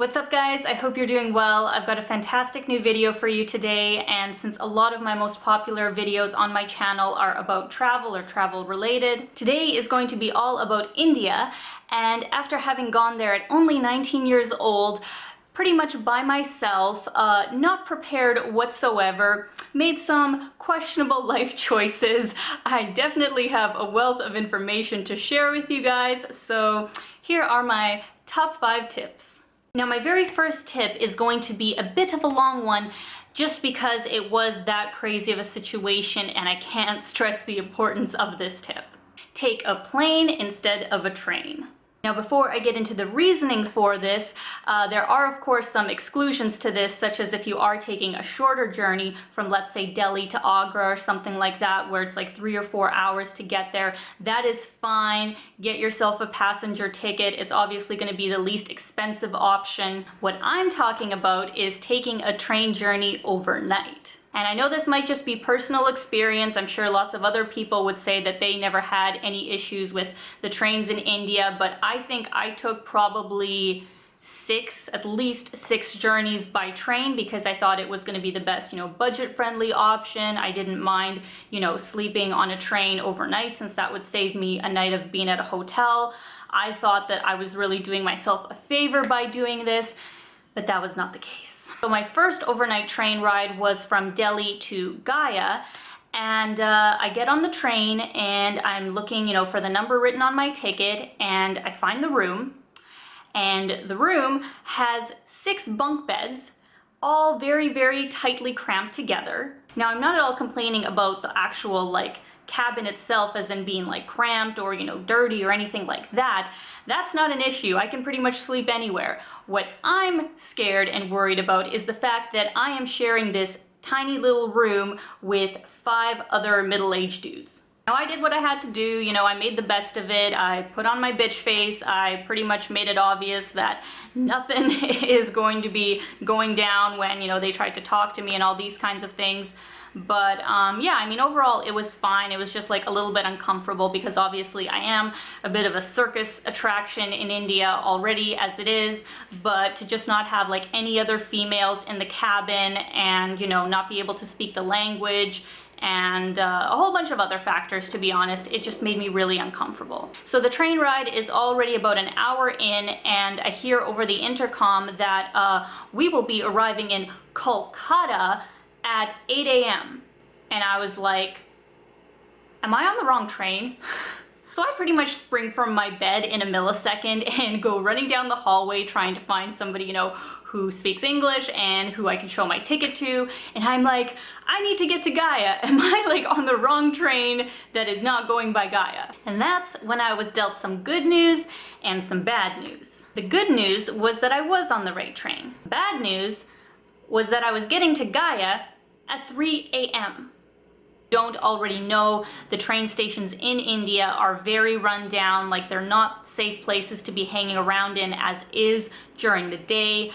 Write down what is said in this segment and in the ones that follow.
What's up guys? I hope you're doing well. I've got a fantastic new video for you today, and since a lot of my most popular videos on my channel are about travel or travel related, today is going to be all about India. And after having gone there at only 19 years old, pretty much by myself, not prepared whatsoever, made some questionable life choices. I definitely have a wealth of information to share with you guys, so here are my top 5 tips. Now, my very first tip is going to be a bit of a long one just because it was that crazy of a situation and I can't stress the importance of this tip. Take a plane instead of a train. Now, before I get into the reasoning for this, there are of course some exclusions to this, such as if you are taking a shorter journey from, let's say, Delhi to Agra or something like that, where it's like 3 or 4 hours to get there. That is fine. Get yourself a passenger ticket. It's obviously going to be the least expensive option. What I'm talking about is taking a train journey overnight. And I know this might just be personal experience. I'm sure lots of other people would say that they never had any issues with the trains in India, but I think I took probably at least six journeys by train because I thought it was going to be the best, budget-friendly option. I didn't mind, sleeping on a train overnight since that would save me a night of being at a hotel. I thought that I was really doing myself a favor by doing this, but that was not the case. So my first overnight train ride was from Delhi to Gaya, and I get on the train and I'm looking, for the number written on my ticket, and I find the room, and the room has 6 bunk beds, all very, very tightly cramped together. Now, I'm not at all complaining about the actual, cabin itself as in being cramped or dirty or anything like that. That's not an issue. I can pretty much sleep anywhere. What I'm scared and worried about is the fact that I am sharing this tiny little room with 5 other middle-aged dudes. Now, I did what I had to do, I made the best of it. I put on my bitch face. I pretty much made it obvious that nothing is going to be going down when, they tried to talk to me and all these kinds of things. But overall it was fine. It was just a little bit uncomfortable because obviously I am a bit of a circus attraction in India already as it is, but to just not have any other females in the cabin and, not be able to speak the language and a whole bunch of other factors, to be honest, it just made me really uncomfortable. So the train ride is already about an hour in, and I hear over the intercom that we will be arriving in Kolkata at 8 a.m. And I was like, am I on the wrong train? So I pretty much spring from my bed in a millisecond and go running down the hallway trying to find somebody, who speaks English and who I can show my ticket to. And I'm like, I need to get to Gaya. Am I on the wrong train that is not going by Gaya? And that's when I was dealt some good news and some bad news. The good news was that I was on the right train. The bad news was that I was getting to Gaya at 3 a.m. Don't already know, the train stations in India are very run down, they're not safe places to be hanging around in as is during the day.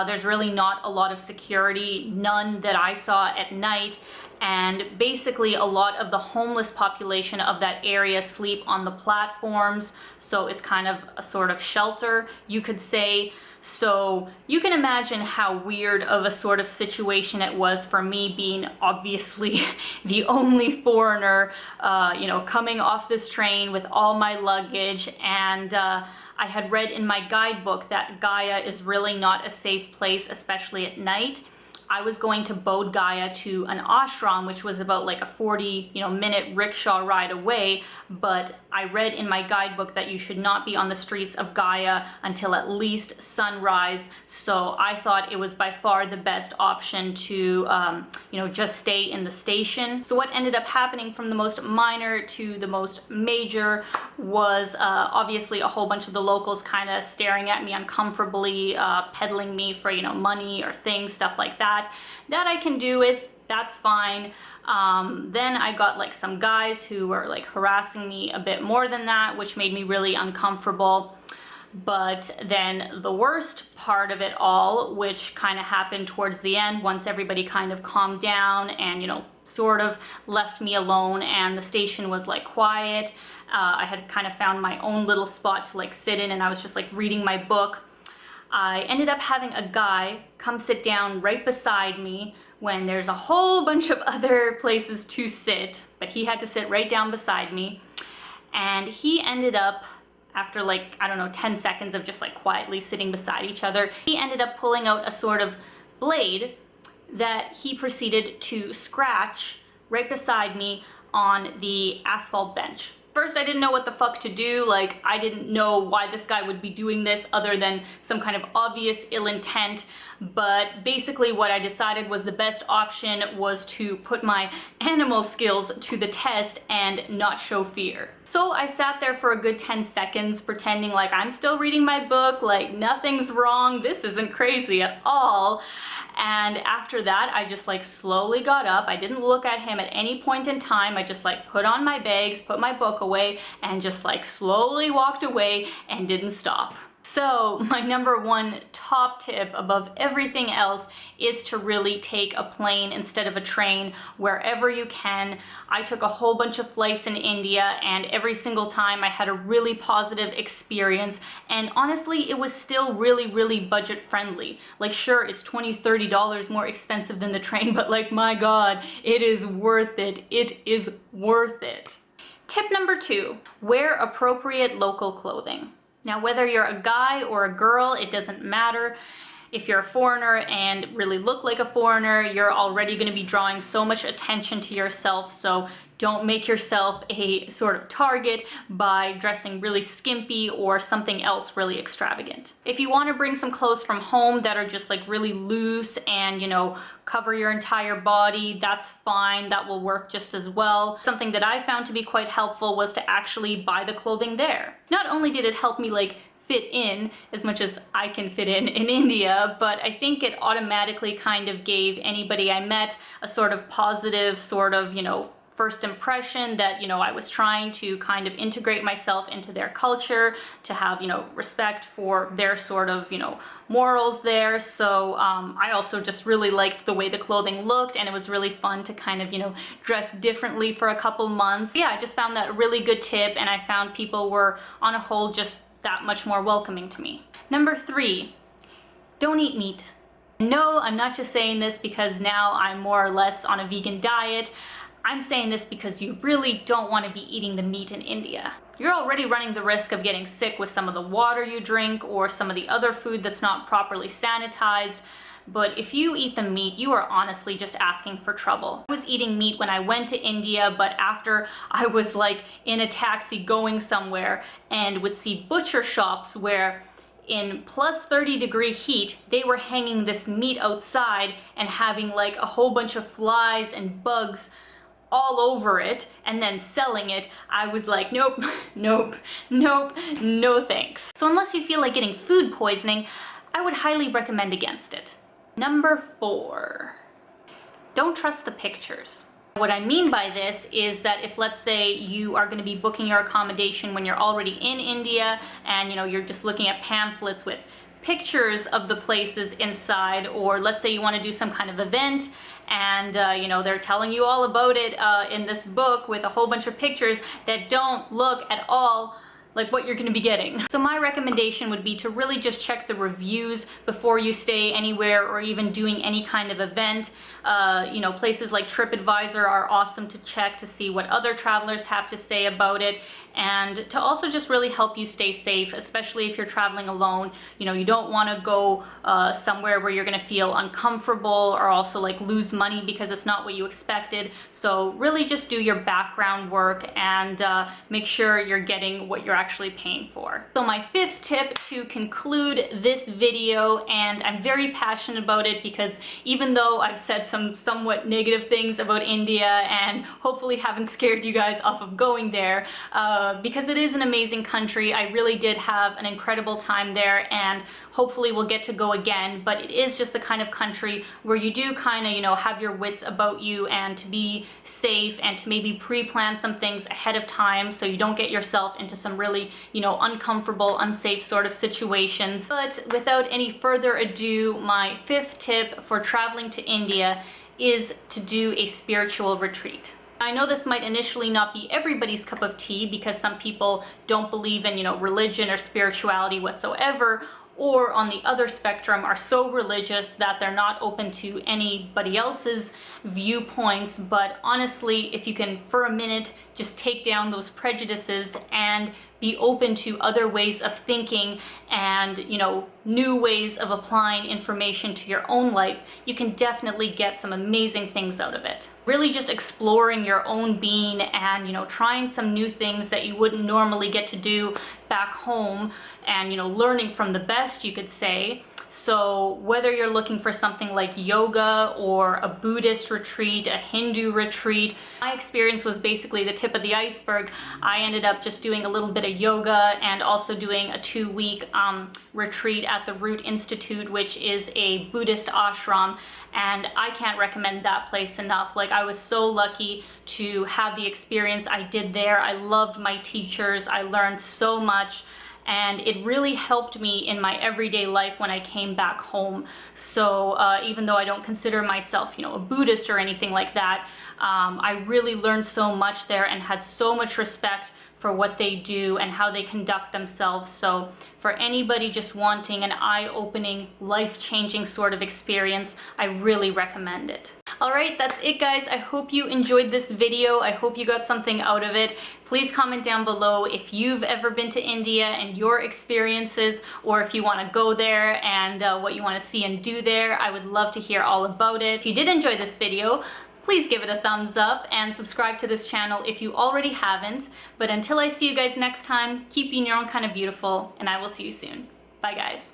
There's really not a lot of security, none that I saw at night, and basically a lot of the homeless population of that area sleep on the platforms, so it's kind of a sort of shelter, you could say. So you can imagine how weird of a sort of situation it was for me, being obviously the only foreigner, coming off this train with all my luggage. And I had read in my guidebook that Gaya is really not a safe place, especially at night. I was going to Bodh Gaya to an ashram, which was about a 40 minute rickshaw ride away, but I read in my guidebook that you should not be on the streets of Gaya until at least sunrise, so I thought it was by far the best option to just stay in the station. So what ended up happening from the most minor to the most major was obviously a whole bunch of the locals kind of staring at me uncomfortably, peddling me for money or things, stuff like that. That I can do with, that's fine. Then I got some guys who were harassing me a bit more than that, which made me really uncomfortable. But then the worst part of it all, which kind of happened towards the end once everybody kind of calmed down and, sort of left me alone and the station was quiet. I had kind of found my own little spot to sit in, and I was just reading my book. I ended up having a guy come sit down right beside me when there's a whole bunch of other places to sit, but he had to sit right down beside me. And he ended up, after like, I don't know, 10 seconds of just like quietly sitting beside each other, he ended up pulling out a sort of blade that he proceeded to scratch right beside me on the asphalt bench. First, I didn't know what the fuck to do. Like, I didn't know why this guy would be doing this other than some kind of obvious ill intent. But basically what I decided was the best option was to put my animal skills to the test and not show fear. So I sat there for a good 10 seconds pretending like I'm still reading my book, like nothing's wrong, this isn't crazy at all. And after that, I just like slowly got up. I didn't look at him at any point in time. I just like put on my bags, put my book away, and just like slowly walked away and didn't stop. So my number one top tip above everything else is to really take a plane instead of a train wherever you can. I took a whole bunch of flights in India, and every single time I had a really positive experience, and honestly it was still really budget friendly. Like, sure, it's $20-30 more expensive than the train, but like, my god, it is worth it. It is worth it. Tip number 2, wear appropriate local clothing. Now, whether you're a guy or a girl, it doesn't matter. If you're a foreigner and really look like a foreigner, you're already going to be drawing so much attention to yourself, so don't make yourself a sort of target by dressing really skimpy or something else really extravagant. If you want to bring some clothes from home that are just like really loose and, you know, cover your entire body, that's fine, that will work just as well. Something that I found to be quite helpful was to actually buy the clothing there. Not only did it help me like fit in as much as I can fit in India, but I think it automatically kind of gave anybody I met a sort of positive sort of, you know, first impression that, you know, I was trying to kind of integrate myself into their culture, to have, you know, respect for their sort of, you know, morals there. So I also just really liked the way the clothing looked, and it was really fun to kind of, you know, dress differently for a couple months. Yeah, I just found that a really good tip, and I found people were on a whole just that much more welcoming to me. Number 3, don't eat meat. No, I'm not just saying this because now I'm more or less on a vegan diet. I'm saying this because you really don't want to be eating the meat in India. You're already running the risk of getting sick with some of the water you drink or some of the other food that's not properly sanitized. But if you eat the meat, you are honestly just asking for trouble. I was eating meat when I went to India, but after I was like in a taxi going somewhere and would see butcher shops where in plus 30-degree heat, they were hanging this meat outside and having like a whole bunch of flies and bugs all over it and then selling it, I was like, nope, nope, nope, no thanks. So unless you feel like getting food poisoning, I would highly recommend against it. Number 4, don't trust the pictures. What I mean by this is that if, let's say, you are going to be booking your accommodation when you're already in India and, you know, you're just looking at pamphlets with pictures of the places inside, or let's say you want to do some kind of event and you know, they're telling you all about it in this book with a whole bunch of pictures that don't look at all like what you're going to be getting. So my recommendation would be to really just check the reviews before you stay anywhere or even doing any kind of event. You know, places like TripAdvisor are awesome to check to see what other travelers have to say about it, and to also just really help you stay safe, especially if you're traveling alone. You know, you don't want to go somewhere where you're going to feel uncomfortable or also like lose money because it's not what you expected. So really just do your background work and make sure you're getting what you're actually paying for. So my 5th tip to conclude this video, and I'm very passionate about it because even though I've said some somewhat negative things about India and hopefully haven't scared you guys off of going there, because it is an amazing country, I really did have an incredible time there, and hopefully we'll get to go again. But it is just the kind of country where you do kind of, you know, have your wits about you and to be safe and to maybe pre-plan some things ahead of time so you don't get yourself into some really, you know, uncomfortable, unsafe sort of situations. But without any further ado, my 5th tip for traveling to India is to do a spiritual retreat. I know this might initially not be everybody's cup of tea because some people don't believe in, you know, religion or spirituality whatsoever, or on the other spectrum are so religious that they're not open to anybody else's viewpoints. But honestly, if you can for a minute just take down those prejudices and be open to other ways of thinking and, you know, new ways of applying information to your own life, you can definitely get some amazing things out of it. Really just exploring your own being and, you know, trying some new things that you wouldn't normally get to do back home, and, you know, learning from the best, you could say. So whether you're looking for something like yoga or a Buddhist retreat, a Hindu retreat, my experience was basically the tip of the iceberg. I ended up just doing a little bit of yoga and also doing a 2-week retreat at the Root Institute, which is a Buddhist ashram, and I can't recommend that place enough. Like, I was so lucky to have the experience I did there. I loved my teachers. I learned so much, and it really helped me in my everyday life when I came back home. So even though I don't consider myself, you know, a Buddhist or anything like that, I really learned so much there and had so much respect for what they do and how they conduct themselves. So for anybody just wanting an eye-opening, life-changing sort of experience, I really recommend it. Alright, that's it guys. I hope you enjoyed this video. I hope you got something out of it. Please comment down below if you've ever been to India and your experiences, or if you want to go there and what you want to see and do there. I would love to hear all about it. If you did enjoy this video, please give it a thumbs up and subscribe to this channel if you already haven't. But until I see you guys next time, keep being your own kind of beautiful, and I will see you soon. Bye guys.